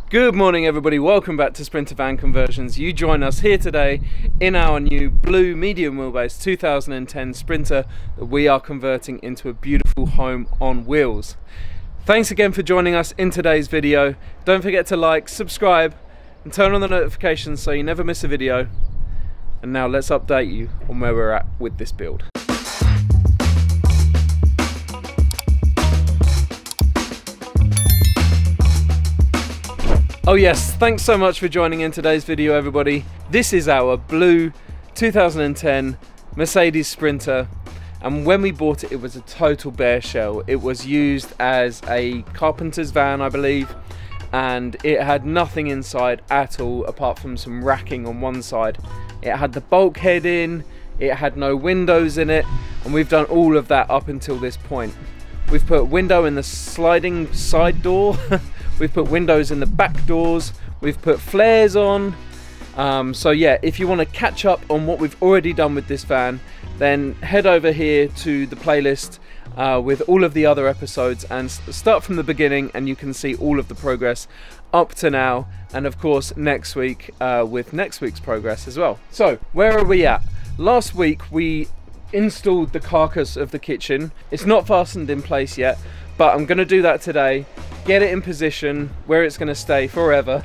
Good morning everybody, welcome back to Sprinter Van Conversions. You join us here today in our new blue medium wheelbase 2010 Sprinter that we are converting into a beautiful home on wheels. Thanks again for joining us in today's video. Don't forget to like, subscribe and turn on the notifications so you never miss a video. And now let's update you on where we're at with this build. Oh yes, thanks so much for joining in today's video everybody. This is our blue 2010 Mercedes Sprinter, and when we bought it, it was a total bare shell. It was used as a carpenter's van, I believe, and it had nothing inside at all apart from some racking on one side. It had the bulkhead in, it had no windows in it, and we've done all of that up until this point. We've put a window in the sliding side door. We've put windows in the back doors. We've put flares on. So yeah, if you want to catch up on what we've already done with this van, then head over here to the playlist with all of the other episodes and start from the beginning, and you can see all of the progress up to now, and of course next week with next week's progress as well. So where are we at? Last week we installed the carcass of the kitchen. It's not fastened in place yet, but I'm going to do that today, get it in position where it's going to stay forever.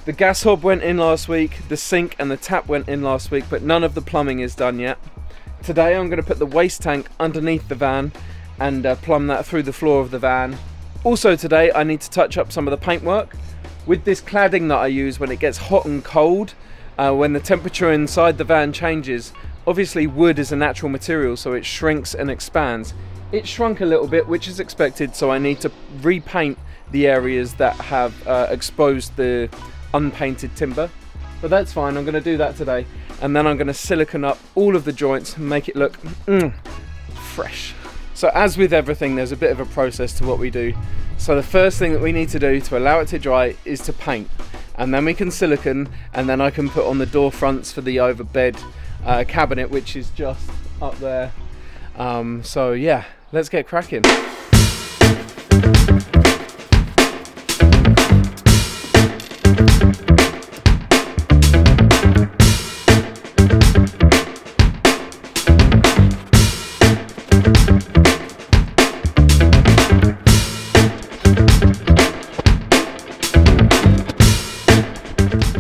The gas hob went in last week, the sink and the tap went in last week, but none of the plumbing is done yet. Today I'm going to put the waste tank underneath the van and plumb that through the floor of the van. Also today I need to touch up some of the paintwork. With this cladding that I use, when it gets hot and cold, when the temperature inside the van changes, obviously wood is a natural material, so it shrinks and expands. It shrunk a little bit, which is expected, so I need to repaint the areas that have exposed the unpainted timber. But that's fine, I'm going to do that today. And then I'm going to silicone up all of the joints and make it look fresh. So as with everything, there's a bit of a process to what we do. So the first thing that we need to do to allow it to dry is to paint. And then we can silicone, and then I can put on the door fronts for the overbed cabinet, which is just up there. So yeah, let's get cracking.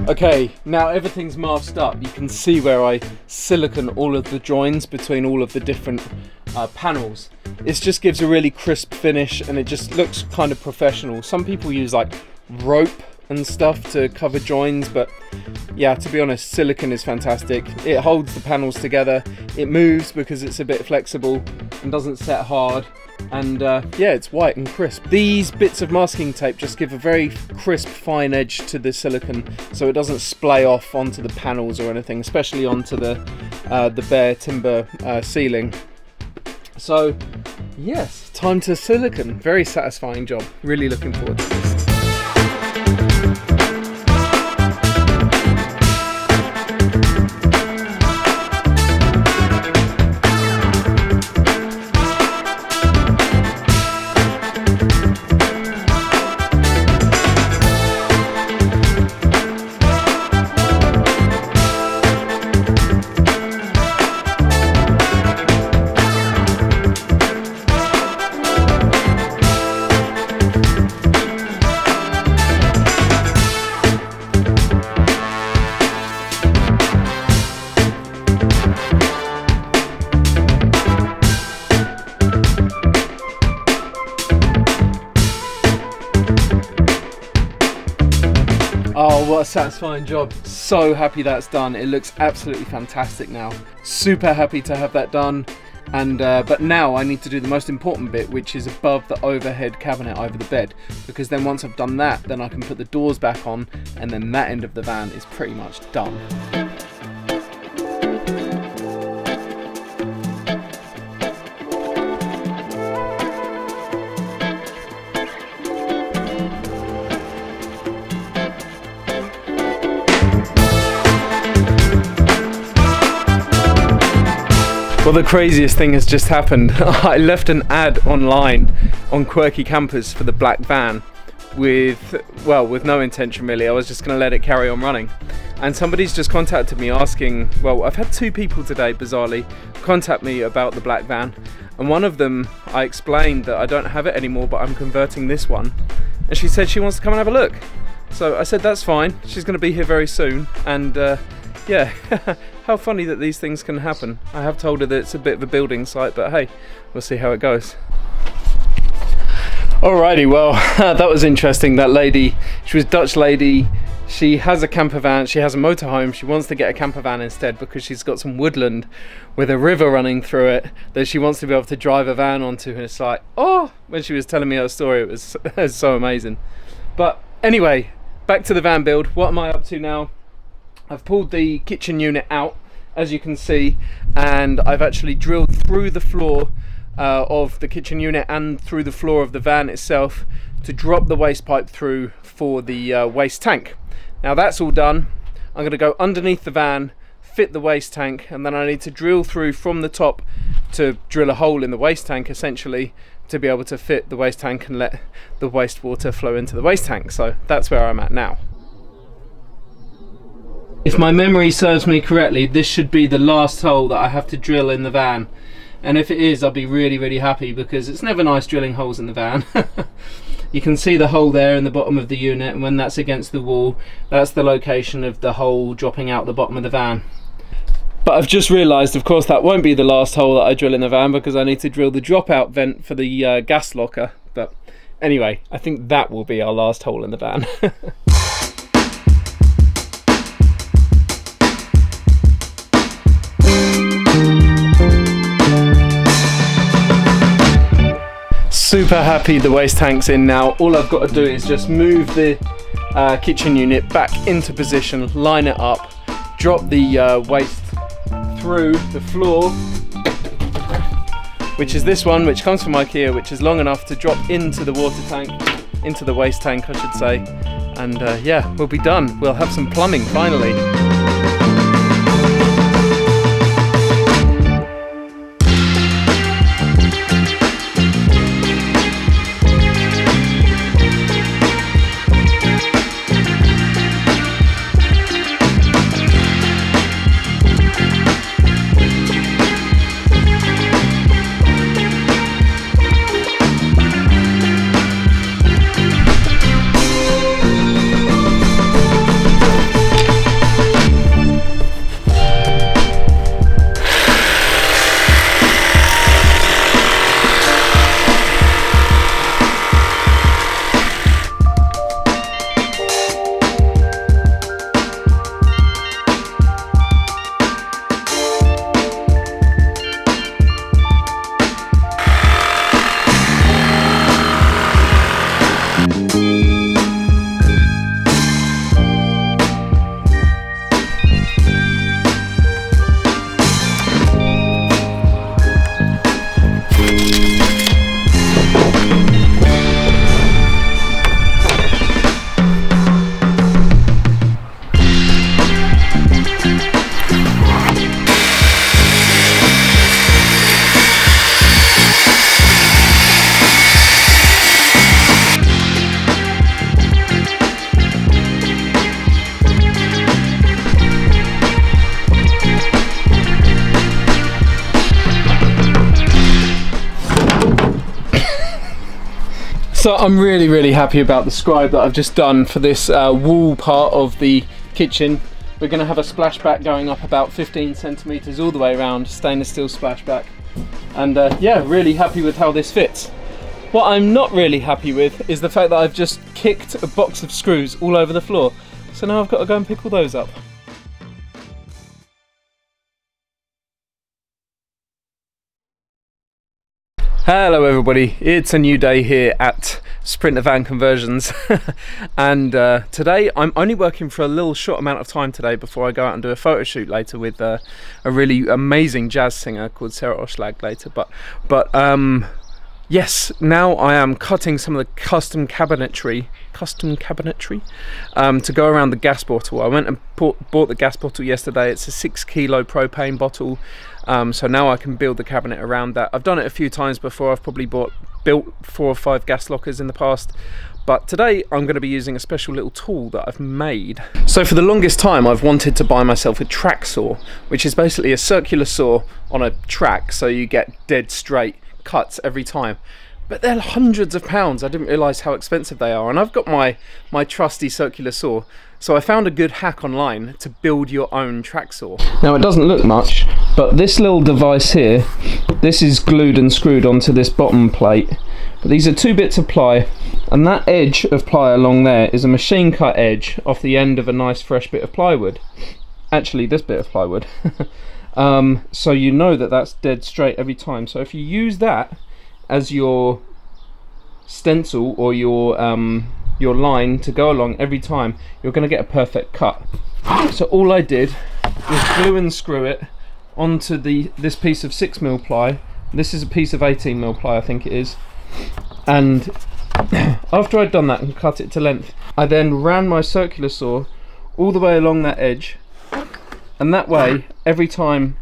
Okay, now everything's masked up. You can see where I silicone all of the joins between all of the different panels. It just gives a really crisp finish and it just looks kind of professional. Some people use like rope and stuff to cover joins, but yeah, to be honest, silicone is fantastic. It holds the panels together, it moves because it's a bit flexible and doesn't set hard, and yeah, it's white and crisp. These bits of masking tape just give a very crisp fine edge to the silicone, so it doesn't splay off onto the panels or anything, especially onto the bare timber ceiling. So yes, time to silicone. Very satisfying job, really looking forward to this. Oh, what a satisfying job. So happy that's done. It looks absolutely fantastic now. Super happy to have that done. And but now I need to do the most important bit, which is above the overhead cabinet over the bed, because then once I've done that, then I can put the doors back on, and then that end of the van is pretty much done. Well, the craziest thing has just happened. I left an ad online on Quirky Campers for the black van, with no intention really. I was just going to let it carry on running, and somebody's just contacted me asking, well, I've had two people today bizarrely contact me about the black van, and one of them, I explained that I don't have it anymore, but I'm converting this one, and she said she wants to come and have a look. So I said that's fine, she's going to be here very soon, and yeah, how funny that these things can happen. I have told her that it's a bit of a building site, but hey, we'll see how it goes. Alrighty, well, that was interesting. That lady, she was a Dutch lady. She has a camper van, she has a motorhome. She wants to get a camper van instead because she's got some woodland with a river running through it that she wants to be able to drive a van onto. And it's like, oh, when she was telling me her story, it was so amazing. But anyway, back to the van build. What am I up to now? I've pulled the kitchen unit out, as you can see, and I've actually drilled through the floor of the kitchen unit and through the floor of the van itself to drop the waste pipe through for the waste tank. Now that's all done. I'm going to go underneath the van, fit the waste tank, and then I need to drill through from the top to drill a hole in the waste tank essentially to be able to fit the waste tank and let the wastewater flow into the waste tank. So that's where I'm at now. If my memory serves me correctly, this should be the last hole that I have to drill in the van. And if it is, I'll be really happy, because it's never nice drilling holes in the van. You can see the hole there in the bottom of the unit, and when that's against the wall, that's the location of the hole dropping out the bottom of the van. But I've just realised, of course, that won't be the last hole that I drill in the van, because I need to drill the dropout vent for the gas locker. But anyway, I think that will be our last hole in the van. Super happy the waste tank's in now. All I've got to do is just move the kitchen unit back into position, line it up, drop the waste through the floor, which is this one, which comes from IKEA, which is long enough to drop into the water tank, into the waste tank I should say, and yeah, we'll be done. We'll have some plumbing finally. So I'm really happy about the scribe that I've just done for this wall part of the kitchen. We're going to have a splashback going up about 15 centimeters all the way around, stainless steel splashback, and yeah, really happy with how this fits. What I'm not really happy with is the fact that I've just kicked a box of screws all over the floor, so now I've got to go and pick all those up. Hello everybody, it's a new day here at Sprinter Van Conversions and today I'm only working for a little short amount of time today before I go out and do a photo shoot later with a really amazing jazz singer called Sarah Oshlag later, but yes, now I am cutting some of the custom cabinetry to go around the gas bottle. I went and bought the gas bottle yesterday. It's a 6 kilo propane bottle, so now I can build the cabinet around that. I've done it a few times before. I've probably built 4 or 5 gas lockers in the past, But today I'm going to be using a special little tool that I've made. So for the longest time I've wanted to buy myself a track saw, which is basically a circular saw on a track, so you get dead straight cuts every time. But they're hundreds of pounds. I didn't realise how expensive they are, and I've got my trusty circular saw. So I found a good hack online to build your own track saw. Now it doesn't look much, but this little device here, this is glued and screwed onto this bottom plate. But these are 2 bits of ply, and that edge of ply along there is a machine cut edge off the end of a nice fresh bit of plywood. Actually, this bit of plywood. So you know that that's dead straight every time. So if you use that as your stencil or your line to go along every time, you're going to get a perfect cut. So all I did was glue and screw it onto this piece of 6mm ply. This is a piece of 18mm ply, I think it is. And after I'd done that and cut it to length, I then ran my circular saw all the way along that edge, and that way every time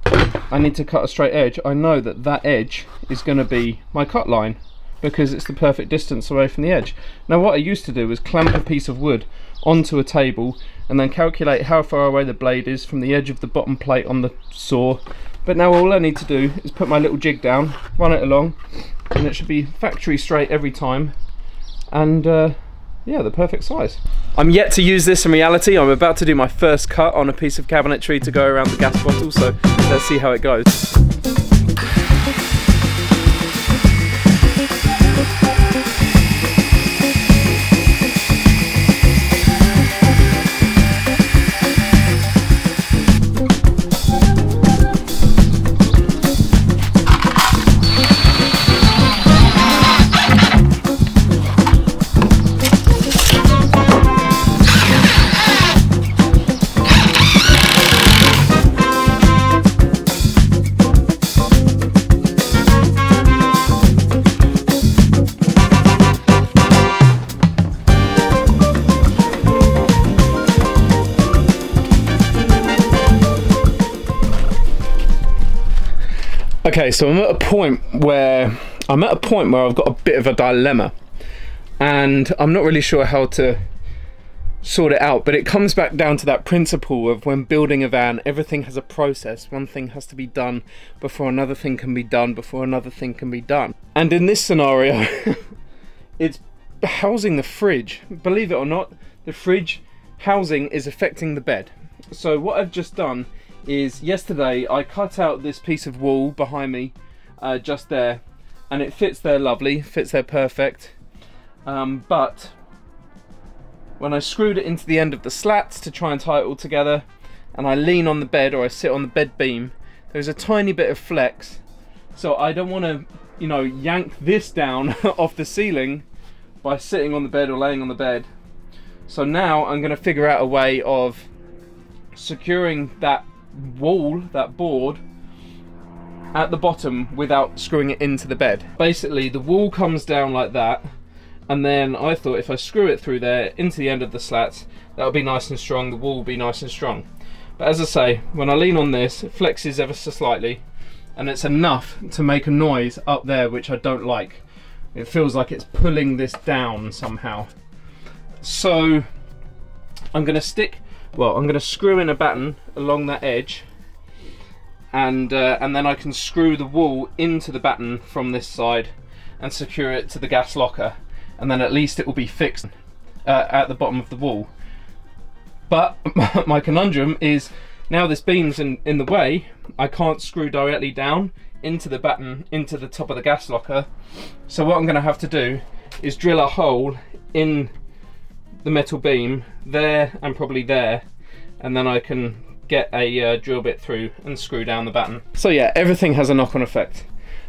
I need to cut a straight edge, I know that that edge is going to be my cut line, because it's the perfect distance away from the edge. Now what I used to do was clamp a piece of wood onto a table and then calculate how far away the blade is from the edge of the bottom plate on the saw. But now all I need to do is put my little jig down, run it along, and it should be factory straight every time, and yeah, the perfect size. I'm yet to use this in reality. I'm about to do my first cut on a piece of cabinetry to go around the gas bottle, so let's see how it goes. Okay, so I'm at a point where I've got a bit of a dilemma, and I'm not really sure how to sort it out, but it comes back down to that principle of when building a van, everything has a process. One thing has to be done before another thing can be done, before another thing can be done. And in this scenario, it's housing the fridge. Believe it or not, the fridge housing is affecting the bed. So what I've just done is, yesterday I cut out this piece of wall behind me, just there, and it fits there lovely, fits there perfect, but when I screwed it into the end of the slats to try and tie it all together, and I lean on the bed, or I sit on the bed beam, there's a tiny bit of flex, so I don't want to, you know, yank this down off the ceiling by sitting on the bed or laying on the bed. So now I'm going to figure out a way of securing that wall, that board, at the bottom without screwing it into the bed. Basically the wall comes down like that, and then I thought if I screw it through there into the end of the slats, that'll be nice and strong, the wall will be nice and strong. But as I say, when I lean on this, it flexes ever so slightly, and it's enough to make a noise up there, which I don't like. It feels like it's pulling this down somehow. So I'm going to screw in a batten along that edge, and then I can screw the wall into the batten from this side and secure it to the gas locker, and then at least it will be fixed at the bottom of the wall. But my conundrum is, now this beam's in the way, I can't screw directly down into the batten, into the top of the gas locker. So what I'm going to have to do is drill a hole in the metal beam there and probably there, and then I can get a drill bit through and screw down the batten. So yeah, everything has a knock-on effect.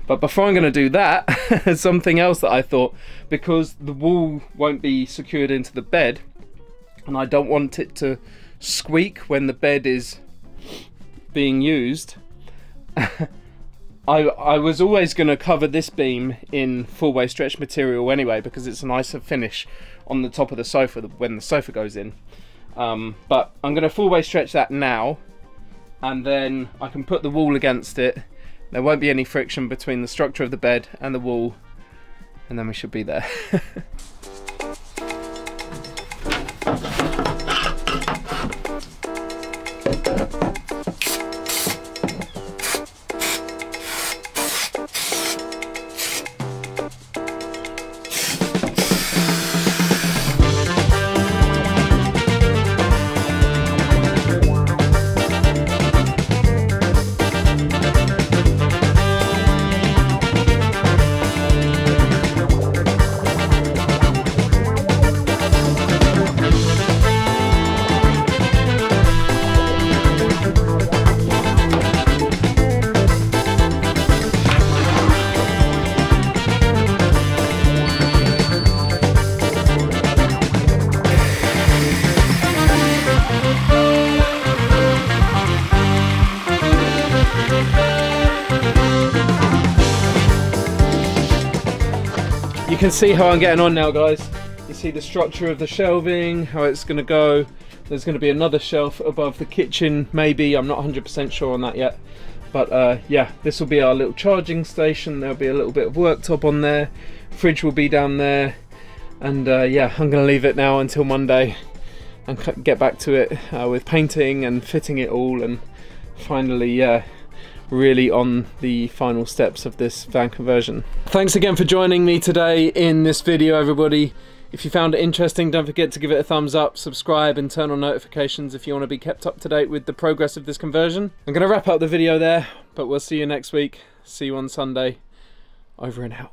But before I'm going to do that, something else that I thought, because the wall won't be secured into the bed, and I don't want it to squeak when the bed is being used, I was always going to cover this beam in full-way stretch material anyway, because it's a nicer finish on the top of the sofa when the sofa goes in. But I'm going to full-way stretch that now, and then I can put the wall against it. There won't be any friction between the structure of the bed and the wall, and then we should be there. you can see how I'm getting on now, guys. You see the structure of the shelving, how it's going to go. There's going to be another shelf above the kitchen, maybe. I'm not 100% sure on that yet. But yeah, this will be our little charging station. There'll be a little bit of worktop on there. Fridge will be down there. And yeah, I'm going to leave it now until Monday and get back to it with painting and fitting it all, and finally, yeah, really on the final steps of this van conversion. Thanks again for joining me today in this video, everybody. If you found it interesting, don't forget to give it a thumbs up, subscribe and turn on notifications if you want to be kept up to date with the progress of this conversion. I'm going to wrap up the video there, but we'll see you next week. See you on Sunday. Over and out.